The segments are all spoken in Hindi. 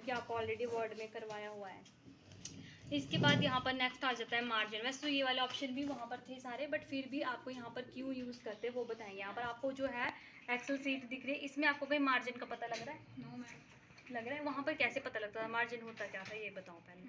क्योंकि आपको ऑलरेडी वर्ड में करवाया हुआ है। इसके बाद यहाँ पर नेक्स्ट आ जाता है मार्जिन। वैसे तो ये वाले ऑप्शन भी वहाँ पर थे सारे, बट फिर भी आपको यहाँ पर क्यों यूज़ करते हैं वो बताएंगे। यहाँ पर आपको जो है एक्सेल सीट दिख रही है, इसमें आपको कहीं मार्जिन का पता लग रहा है? No ma'am. लग रहा है? वहाँ पर कैसे पता लगता था मार्जिन होता क्या था, ये बताओ पहले।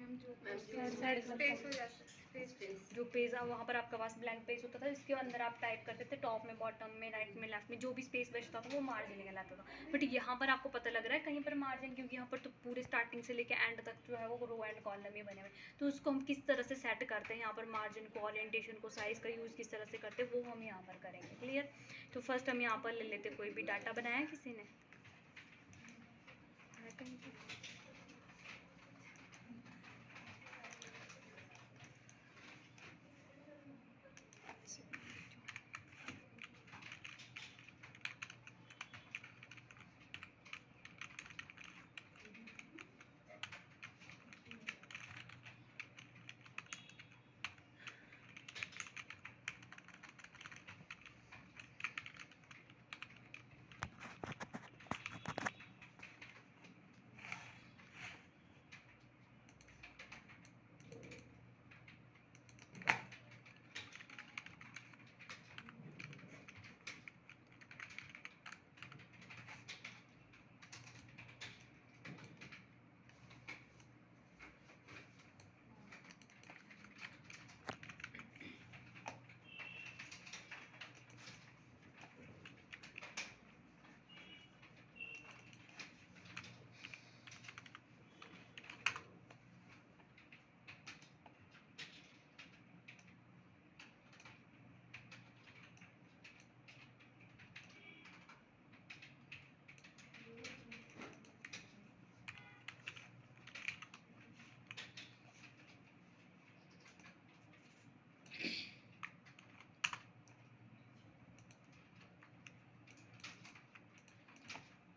जो पेज वहाँ पर आपके पास ब्लैंक पेज होता था, इसके अंदर आप टाइप करते थे, टॉप में, बॉटम में, राइट में, लेफ्ट में, जो भी स्पेस बचता था वो मार्जिन कहलाता था। बट यहाँ पर आपको पता लग रहा है कहीं पर मार्जिन, क्योंकि यहाँ पर तो पूरे स्टार्टिंग से लेकर एंड तक जो है वो रो एंड कॉलम में बने हुए। तो उसको हम किस तरह से सेट करते हैं यहाँ पर मार्जिन को, ओरिएंटेशन को, साइज़ का यूज़ किस तरह से करते हैं वो हम यहाँ पर करेंगे। क्लियर? तो फर्स्ट हम यहाँ पर ले लेते, कोई भी डाटा बनाया किसी ने?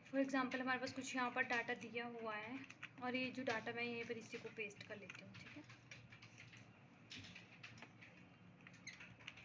फॉर एग्जाम्पल हमारे पास कुछ यहाँ पर डाटा दिया हुआ है, और ये जो डाटा मैं यहीं पर इसी को पेस्ट कर लेती हूँ। ठीक है,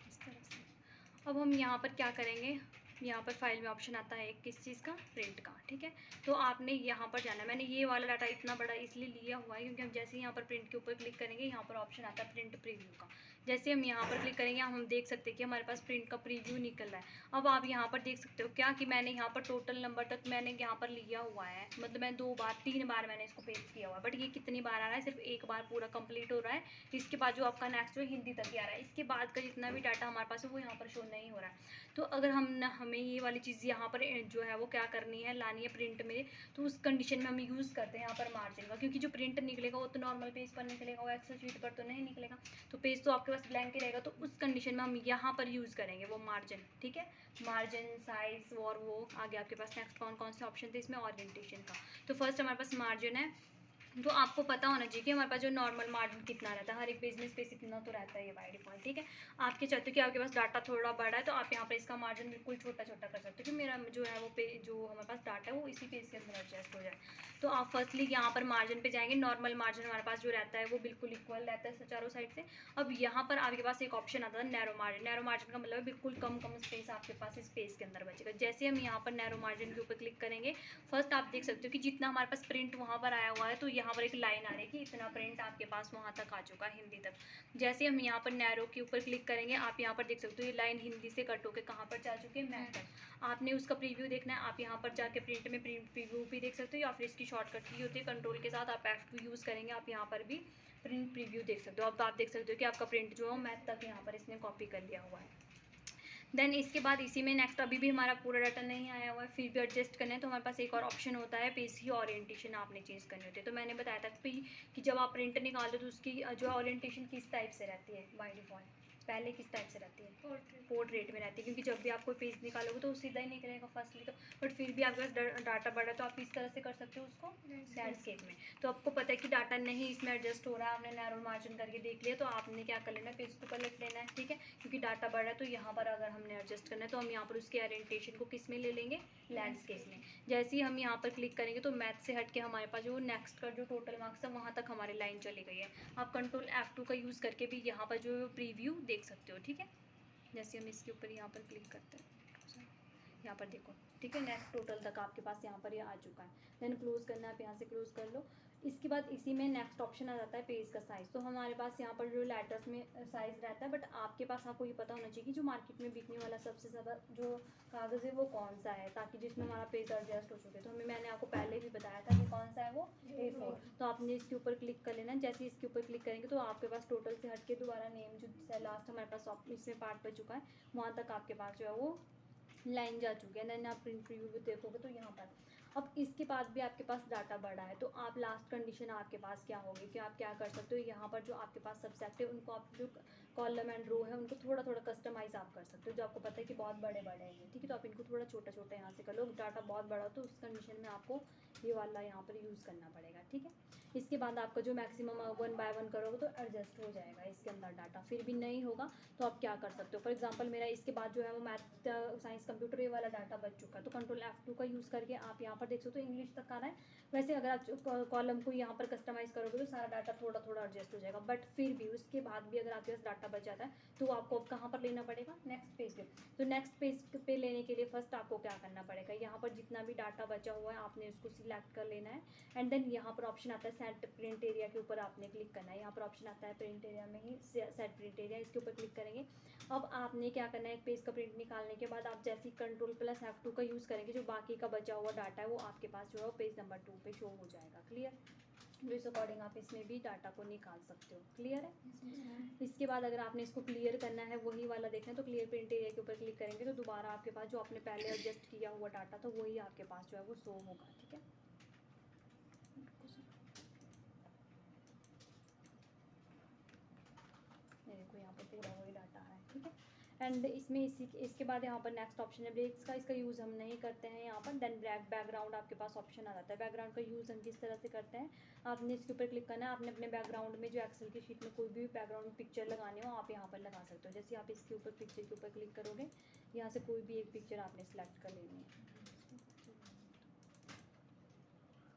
इस तरह से। अब हम यहाँ पर क्या करेंगे, यहाँ पर फाइल में ऑप्शन आता है एक, किस चीज़ का? प्रिंट का। ठीक है, तो आपने यहाँ पर जाना है। मैंने ये वाला डाटा इतना बड़ा इसलिए लिया हुआ है क्योंकि हम जैसे ही यहाँ पर प्रिंट के ऊपर क्लिक करेंगे, यहाँ पर ऑप्शन आता है प्रिंट प्रीव्यू का। जैसे हम यहाँ पर क्लिक करेंगे, हम देख सकते हैं कि हमारे पास प्रिंट का प्रीव्यू निकल रहा है। अब आप यहाँ पर देख सकते हो क्या कि मैंने यहाँ पर टोटल नंबर तक मैंने यहाँ पर लिया हुआ है, मतलब मैं 2 बार 3 बार मैंने इसको पेस्ट किया हुआ है। बट ये कितनी बार आ रहा है? सिर्फ एक बार पूरा कंप्लीट हो रहा है। इसके बाद जो आपका नेक्स्ट जो हिंदी तक ही आ रहा है, इसके बाद का जितना भी डाटा हमारे पास है वो यहाँ पर शो नहीं हो रहा है। तो अगर हमें ये वाली चीज़ यहाँ पर जो है वो क्या करनी है, लानी है प्रिंट में, तो उस कंडीशन में हम यूज़ करते हैं यहाँ पर मार्जिन का। क्योंकि जो प्रिंट निकलेगा वो तो नॉर्मल पेज पर निकलेगा, वो एक्सेल शीट पर तो नहीं निकलेगा, तो पेज तो आपके पास ब्लैंक ही रहेगा। तो उस कंडीशन में हम यहाँ पर यूज़ करेंगे वो मार्जिन। ठीक है, मार्जिन, साइज और वो आगे आपके पास नेक्स्ट कौन कौन से ऑप्शन थे इसमें, ओरिएंटेशन का। तो फर्स्ट हमारे पास मार्जिन है, तो आपको पता होना चाहिए कि हमारे पास जो नॉर्मल मार्जिन कितना रहता है, हर एक पेज में स्पेस इतना तो रहता है ये बाय डिफॉल्ट। ठीक है, आपके चाहते हो कि आपके पास डाटा थोड़ा बड़ा है तो आप यहाँ पर इसका मार्जिन बिल्कुल छोटा छोटा कर सकते हो कि मेरा जो है वो पेज, जो हमारे पास डाटा है वो इसी पेज के अंदर एडजस्ट हो जाए। तो आप फर्स्टली यहाँ पर मार्जिन पे जाएंगे। नॉर्मल मार्जिन हमारे पास जो रहता है वो बिल्कुल इक्वल रहता है चारों साइड से। अब यहाँ पर आपके पास एक ऑप्शन आता है नैरो मार्जिन। नैरो मार्जिन का मतलब है बिल्कुल कम कम स्पेस आपके पास इस पेज के अंदर बचेगा। जैसे हम यहाँ पर नैरो मार्जिन के ऊपर क्लिक करेंगे, फर्स्ट आप देख सकते हो कि जितना हमारे पास प्रिंट वहाँ पर आया हुआ है, तो यहाँ पर एक लाइन आ रही है कि इतना प्रिंट आपके पास वहाँ तक आ चुका है, हिंदी तक। जैसे हम यहाँ पर नैरो के ऊपर क्लिक करेंगे, आप यहाँ पर देख सकते हो ये लाइन हिंदी से कट होकर कहाँ पर जा चुकी है, मैथ तक। आपने उसका प्रीव्यू देखना है, आप यहाँ पर जाके प्रिंट में प्रीव्यू भी देख सकते हो, या फिर इसकी शॉर्टकट की होती है कंट्रोल के साथ आप F2 यूज़ करेंगे, आप यहाँ पर भी प्रिंट प्रीव्यू देख सकते हो। अब आप देख सकते हो कि आपका प्रिंट जो है मैथ तक यहाँ पर इसने कॉपी कर लिया हुआ है। देन इसके बाद इसी में नेक्स्ट अभी भी हमारा पूरा डाटा नहीं आया हुआ है, फिर भी एडजस्ट करना है, तो हमारे पास एक और ऑप्शन होता है पेज की ओरिएंटेशन आपने चेंज करनी होती है। तो मैंने बताया था कि जब आप प्रिंट निकालते हो तो उसकी जो ओरिएंटेशन किस टाइप से रहती है बाय डिफॉल्ट, पहले किस टाइप से रहती है? पोर्ट्रेट में रहती है, क्योंकि जब भी आप कोई पेज निकालोगे तो सीधा ही निकलेगा फर्स्टली तो। बट फिर भी आपके पास डाटा बढ़ा तो आप इस तरह से कर सकते हो उसको लैंडस्केप में। तो आपको पता है कि डाटा नहीं इसमें एडजस्ट हो रहा है, आपने नैरो मार्जिन करके देख लिया, तो आपने क्या कर लेना है, पेज को पलट लेना है। ठीक है, क्योंकि डाटा बढ़ा है तो यहाँ पर अगर हमने एडजस्ट करना है तो हम यहाँ पर उसके ओरिएंटेशन को किस में ले लेंगे, लैंडस्केप में। जैसे ही हम यहाँ पर क्लिक करेंगे तो मैथ से हट के हमारे पास जो नेक्स्ट का जो टोटल मार्क्स है वहाँ तक हमारी लाइन चली गई है। आप कंट्रोल F2 का यूज़ करके भी यहाँ पर जो प्रीव्यू देख सकते हो। ठीक है, जैसे हम इसके ऊपर यहाँ पर क्लिक करते हैं, यहाँ पर देखो, ठीक है। नेक्स्ट टोटल तक आपके पास यहाँ पर ये आ चुका है। देन क्लोज करना है, आप यहाँ से क्लोज कर लो। इसके बाद इसी में नेक्स्ट ऑप्शन आ जाता है पेज का साइज़। तो हमारे पास यहाँ पर जो लेटर्स में साइज़ रहता है, बट आपके पास आपको ये पता होना चाहिए कि जो मार्केट में बिकने वाला सबसे ज़्यादा जो कागज़ है वो कौन सा है, ताकि जिसमें हमारा पेज एडजस्ट हो चुके। तो मैंने आपको पहले भी बताया था कि कौन सा है वो A4। तो आपने इसके ऊपर क्लिक कर लेना। जैसे इसके ऊपर क्लिक करेंगे तो आपके पास टोटल से हट के दोबारा नेम जो लास्ट हमारे पास इसमें पार्ट बच चुका है, वहाँ तक आपके पास जो है वो लाइन जा चुकी है। देन आप प्रिंट प्रीव्यू भी देखोगे तो यहाँ पर अब इसके बाद भी आपके पास डाटा बढ़ा है, तो आप लास्ट कंडीशन आपके पास क्या होगी कि आप क्या कर सकते हो, यहाँ पर जो आपके पास सब्जेक्ट है उनको आप जो कॉलम एंड रो है उनको थोड़ा थोड़ा कस्टमाइज़ आप कर सकते हो। जो आपको पता है कि बहुत बड़े बड़े हैं, ठीक है, तो आप इनको थोड़ा छोटा छोटा यहाँ से कर लो। डाटा बहुत बड़ा हो तो उस कंडीशन में आपको ये वाला यहाँ पर यूज़ करना पड़ेगा, ठीक है। इसके बाद आपका जो मैक्सिमम 1 बाय 1 करोगे तो एडजस्ट हो जाएगा इसके अंदर डाटा। फिर भी नहीं होगा तो आप क्या कर सकते हो, फॉर एग्जांपल मेरा इसके बाद जो है वो मैथ साइंस कंप्यूटर ये वाला डाटा बच चुका है, तो कंट्रोल F2 का यूज़ करके आप यहाँ पर देख सकते हो इंग्लिश तक आ रहा है। वैसे अगर आप कॉलम को यहाँ पर कस्टमाइज़ करोगे तो सारा डाटा थोड़ा थोड़ा एडजस्ट हो जाएगा, बट फिर भी उसके बाद भी अगर आपके पास डाटा बच जाता है तो आपको अब कहाँ पर लेना पड़ेगा, नेक्स्ट पेज पे। तो नेक्स्ट पेज पे लेने के लिए फर्स्ट आपको क्या करना पड़ेगा, यहाँ पर जितना भी डाटा बचा हुआ है आपने उसको सिलेक्ट कर लेना है। एंड देन यहाँ पर ऑप्शन आता है सेट प्रिंट एरिया के ऊपर आपने क्लिक करना है। यहाँ पर ऑप्शन आता है प्रिंट एरिया में ही सेट प्रिंट एरिया, इसके ऊपर क्लिक करेंगे। अब आपने क्या करना है, एक पेज का प्रिंट निकालने के बाद आप जैसे Ctrl+F2 का यूज़ करेंगे, जो बाकी का बचा हुआ डाटा है वो आपके पास जो है पेज नंबर 2 पे शो हो जाएगा। क्लियर? तो इस अकॉर्डिंग आप इसमें भी डाटा को निकाल सकते हो। क्लियर है? इसके बाद अगर आपने इसको क्लियर करना है, वही वाला देखना है, तो क्लियर प्रिंट एरिया के ऊपर क्लिक करेंगे तो दोबारा आपके पास जो आपने पहले एडजस्ट किया हुआ डाटा था वही आपके पास जो है वो शो होगा, ठीक है। देखो यहाँ पर पूरा वही डाटा है, ठीक है। एंड इसमें इसके बाद यहाँ पर नेक्स्ट ऑप्शन है ब्रेक्स का, इसका यूज़ हम नहीं करते हैं यहाँ पर। देन बैकग्राउंड आपके पास ऑप्शन आ जाता है। बैकग्राउंड का यूज़ हम किस तरह से करते हैं, आपने इसके ऊपर क्लिक करना है। आपने अपने बैकग्राउंड में जो एक्सेल की शीट में कोई भी बैकग्राउंड पिक्चर लगानी हो आप यहाँ पर लगा सकते हो। जैसे आप इसके ऊपर पिक्चर के ऊपर क्लिक करोगे, यहाँ से कोई भी एक पिक्चर आपने सेलेक्ट कर लेनी है।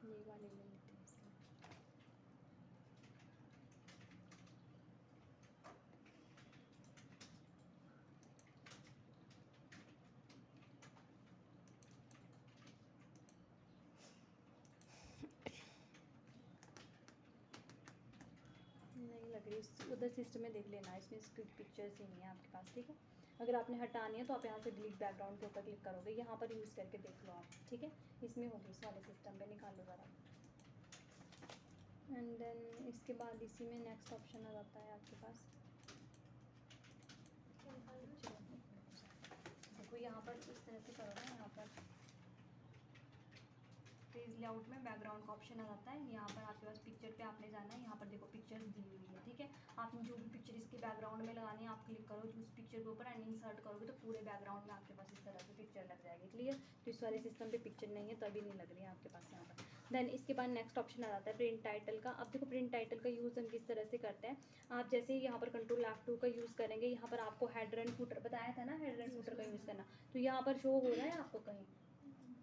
ये वाले ले लेते हैं इसमें। नहीं लग रही, उधर सिस्टम में देख लेना, इसमें इसकी पिक्चर्स ही नहीं है आपके पास, ठीक है। अगर आपने हटानी है तो आप यहाँ से डिलीट बैकग्राउंड के ऊपर क्लिक करोगे, यहाँ पर यूज़ करके देख लो आप, ठीक है। इसमें होगी इस वाले सिस्टम पे, निकाल लो ज़रा। एंड देन इसके बाद इसी में नेक्स्ट ऑप्शन आ जाता है आपके पास। देखो यहाँ पर इस तरह से करो ना, यहाँ पर पेज लेआउट में बैकग्राउंड का ऑप्शन आ जाता है। यहाँ पर आपके पास पिक्चर पे आपने जाना है, यहाँ पर देखो पिक्चर्स दी हुई है, ठीक है। आपने जो भी पिक्चर इसके बैकग्राउंड में लगानी है आप क्लिक करो उस पिक्चर के ऊपर एंड इंसर्ट करोगे तो पूरे बैकग्राउंड में आपके पास इस तरह से पिक्चर लग जाएगी। क्लियर? तो इस वाले सिस्टम पे पिक्चर नहीं है तभी नहीं लग रही है आपके पास यहाँ पर। देन इसके बाद नेक्स्ट ऑप्शन आ जाता है प्रिंट टाइटल का। अब देखो प्रिंट टाइटल का यूज़ हम किस तरह से करते हैं, आप जैसे ही यहाँ पर Ctrl+F2 का यूज़ करेंगे, यहाँ पर आपको हेडर एंड फुटर बताया था ना, हेडर एंड फुटर का यूज़ करना। तो यहाँ पर शो हो रहा है आपको, कहीं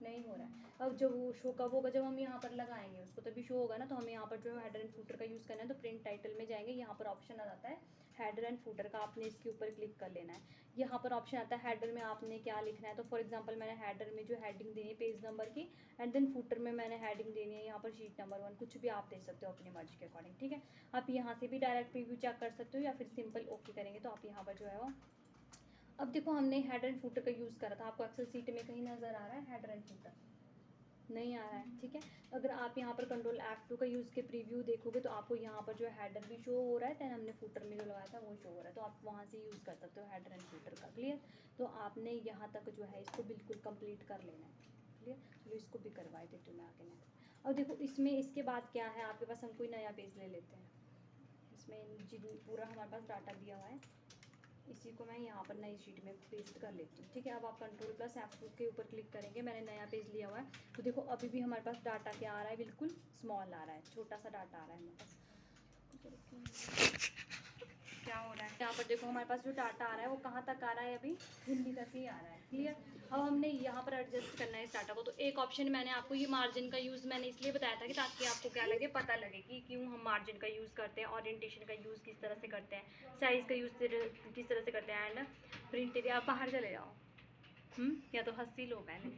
नहीं हो रहा है। अब जब वो शो कब होगा, जब हम यहाँ पर लगाएंगे उसको तभी शो होगा ना। तो हमें यहाँ पर जो है हेडर एंड फुटर का यूज़ करना है, तो प्रिंट टाइटल में जाएंगे, यहाँ पर ऑप्शन आ जाता है हेडर एंड फुटर का, आपने इसके ऊपर क्लिक कर लेना है। यहाँ पर ऑप्शन आता है हेडर में आपने क्या लिखना है। तो फॉर एग्जांपल मैंने हेडर में जो हेडिंग देनी है पेज नंबर की, एंड देन फुटर में मैंने हेडिंग देनी है यहाँ पर शीट नंबर 1, कुछ भी आप दे सकते हो अपनी मर्जी के अकॉर्डिंग, ठीक है। आप यहाँ से भी डायरेक्ट प्रीव्यू चेक कर सकते हो या फिर सिंपल ओके करेंगे तो आप यहाँ पर जो है वो, अब देखो हमने हेडर एंड फुटर का यूज़ करा था, आपको एक्सेल सीट में कहीं नज़र आ रहा है हेडर एंड फुटर? नहीं आ रहा है, ठीक है। अगर आप यहाँ पर Ctrl+F2 का यूज़ के प्रीव्यू देखोगे तो आपको यहाँ पर जो हेडर भी शो हो रहा है, दैन हमने फुटर में जो लगाया था वो शो हो रहा है, तो आप वहाँ से यूज़ कर सकते हो हेडर एंड फुटर का। क्लियर? तो आपने यहाँ तक जो है इसको बिल्कुल कंप्लीट कर लेना है। क्लियर? चलो इसको भी करवाए देती हूँ मैं आगे नेक्स्ट। अब देखो इसमें इसके बाद क्या है आपके पास, हम कोई नया पेज ले लेते हैं। इसमें जिन पूरा हमारे पास डाटा दिया हुआ है, इसी को मैं यहाँ पर नई शीट में पेस्ट कर लेती हूँ, ठीक है। अब आप Ctrl+F2 के ऊपर क्लिक करेंगे, मैंने नया पेज लिया हुआ है। तो देखो अभी भी हमारे पास डाटा क्या आ रहा है, बिल्कुल स्मॉल आ रहा है, छोटा सा डाटा आ रहा है हमारे पास। क्या हो रहा है यहाँ पर, देखो हमारे पास जो डाटा आ रहा है वो कहाँ तक आ रहा है, अभी हिंदी तक ही आ रहा है। क्लियर? अब हमने यहाँ पर एडजस्ट करना है इस डाटा को। तो एक ऑप्शन मैंने आपको ये मार्जिन का यूज़ मैंने इसलिए बताया था कि ताकि आपको क्या लगे, पता लगे कि क्यों हम मार्जिन का यूज़ करते हैं, ओरिएंटेशन का यूज़ किस तरह से करते हैं, साइज़ का यूज़ किस तरह से करते हैं। एंड प्रिंट एरिया, आप बाहर चले जाओ, या तो हंसी लो पहले।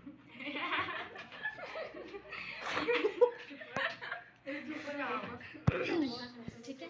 ठीक है,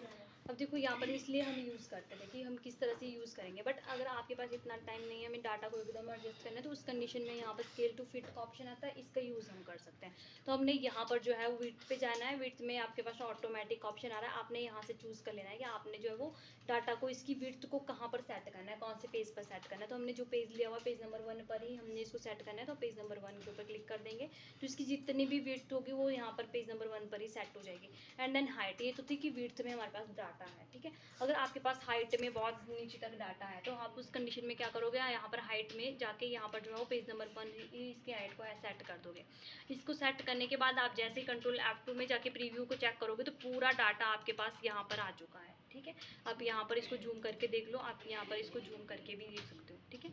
अब देखो यहाँ पर इसलिए हम यूज़ करते थे कि हम किस तरह से यूज़ करेंगे, बट अगर आपके पास इतना टाइम नहीं है, हमें डाटा को एकदम एडजस्ट करना है, तो उस कंडीशन में यहाँ पर स्केल टू फिट का ऑप्शन आता है, इसका यूज़ हम कर सकते हैं। तो हमने यहाँ पर जो है वो विड्थ पे जाना है। विड्थ में आपके पास ऑटोमेटिक ऑप्शन आ रहा है, आपने यहाँ से चूज़ कर लेना है कि आपने जो है वो डाटा को, इसकी विड्थ को कहाँ पर सेट करना है, कौन से पेज पर सेट करना है। तो हमने जो पेज लिया हुआ पेज नंबर 1 पर ही हमने इसको सेट करना है, तो पेज नंबर 1 के ऊपर क्लिक कर देंगे, तो इसकी जितनी भी विड्थ होगी वो यहाँ पर पेज नंबर 1 पर ही सेट हो जाएगी। एंड देन हाइट, ये तो थी कि विड्थ में हमारे पास डाटा है, ठीक है। अगर आपके पास हाइट में बहुत नीचे तक डाटा है, तो आप उस कंडीशन में क्या करोगे, यहाँ पर हाइट में जाके यहाँ पर जो है वो पेज नंबर 1 इसकी हाइट को सेट कर दोगे। इसको सेट करने के बाद आप जैसे कंट्रोल F2 में जाके प्रीव्यू को चेक करोगे, तो पूरा डाटा आपके पास यहाँ पर आ चुका है, ठीक है। आप यहाँ पर इसको जूम करके देख लो, आप यहाँ पर इसको जूम करके भी देख सकते हो, ठीक है।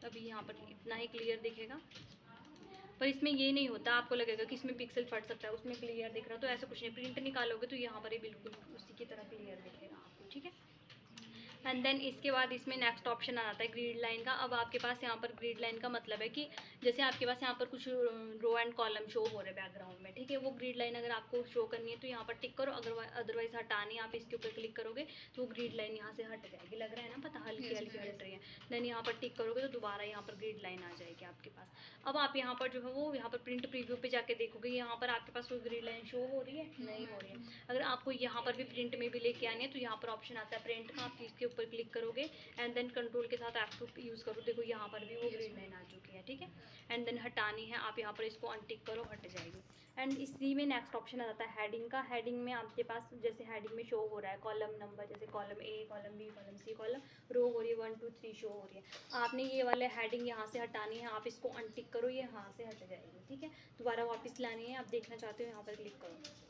अभी यहाँ पर इतना ही क्लियर दिखेगा, पर इसमें ये नहीं होता, आपको लगेगा कि इसमें पिक्सल फट सकता है, उसमें क्लियर दिख रहा, तो ऐसा कुछ नहीं। प्रिंट निकालोगे तो यहाँ पर ही बिल्कुल उसी की तरह क्लियर दिखेगा आपको, ठीक है। एंड देन इसके बाद इसमें नेक्स्ट ऑप्शन आ जाता है ग्रिड लाइन का। अब आपके पास यहाँ पर ग्रिड लाइन का मतलब है कि जैसे आपके पास यहाँ पर कुछ रो एंड कॉलम शो हो रहे हैं बैकग्राउंड में, ठीक है। वो ग्रिड लाइन अगर आपको शो करनी है तो यहाँ पर टिक करो, अदरवाइज हटानी, आप इसके ऊपर क्लिक करोगे तो वो ग्रिड लाइन यहाँ से हट जाएगी। लग रहा है ना, पता, हल्की हल्की हट रही है। देन यहाँ पर टिक करोगे तो दोबारा यहाँ पर ग्रिड लाइन आ जाएगी आपके पास। अब आप यहाँ पर जो है वो यहाँ पर प्रिंट प्रीव्यू पे जाके देखोगे, यहाँ पर आपके पास कोई ग्रिड लाइन शो हो रही है, नहीं हो रही है। अगर आपको यहाँ पर भी प्रिंट में भी लेके आनी है तो यहाँ पर ऑप्शन आता है प्रिंट का, आप इसके ऊपर क्लिक करोगे एंड देन कंट्रोल के साथ F2 यूज़ करो, देखो यहाँ पर भी वो ग्रिड लाइन आ चुकी है, ठीक है। एंड देन हटानी है, आप यहाँ पर इसको अनटिक करो, हट जाएगी। एंड इसी में नेक्स्ट ऑप्शन आ जाता है हेडिंग का। हेडिंग में आपके पास जैसे हेडिंग में शो हो रहा है कॉलम नंबर, जैसे column A, column B, column C, column row हो रही है 1 2 3 शो हो रही है। आपने ये वाले हेडिंग यहाँ से हटानी है, आप इसको अनटिक करो, ये यहाँ से हट जाएगी, ठीक है। दोबारा वापस लानी है, आप देखना चाहते हो यहाँ पर क्लिक करो।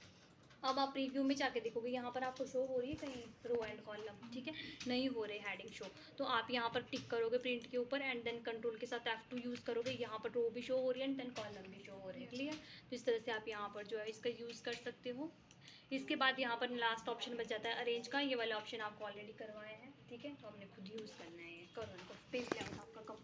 अब आप प्रीव्यू में जाके देखोगे, यहाँ पर आपको शो हो रही है कहीं रो एंड कॉलम, ठीक है, नहीं हो रहे हेडिंग शो, तो आप यहाँ पर टिक करोगे प्रिंट के ऊपर एंड देन कंट्रोल के साथ F2 यूज़ करोगे, यहाँ पर रो भी शो हो रही है एंड देन कॉलम भी शो हो रही है, क्लियर। तो इस तरह से आप यहाँ पर जो है इसका यूज़ कर सकते हो। इसके बाद यहाँ पर लास्ट ऑप्शन बच जाता है अरेंज का। ये वाला ऑप्शन आपको ऑलरेडी करवाए हैं, ठीक है, तो हमने खुद यूज़ करना है, करो इनको पेज लेआउट आपका कंप्लीट।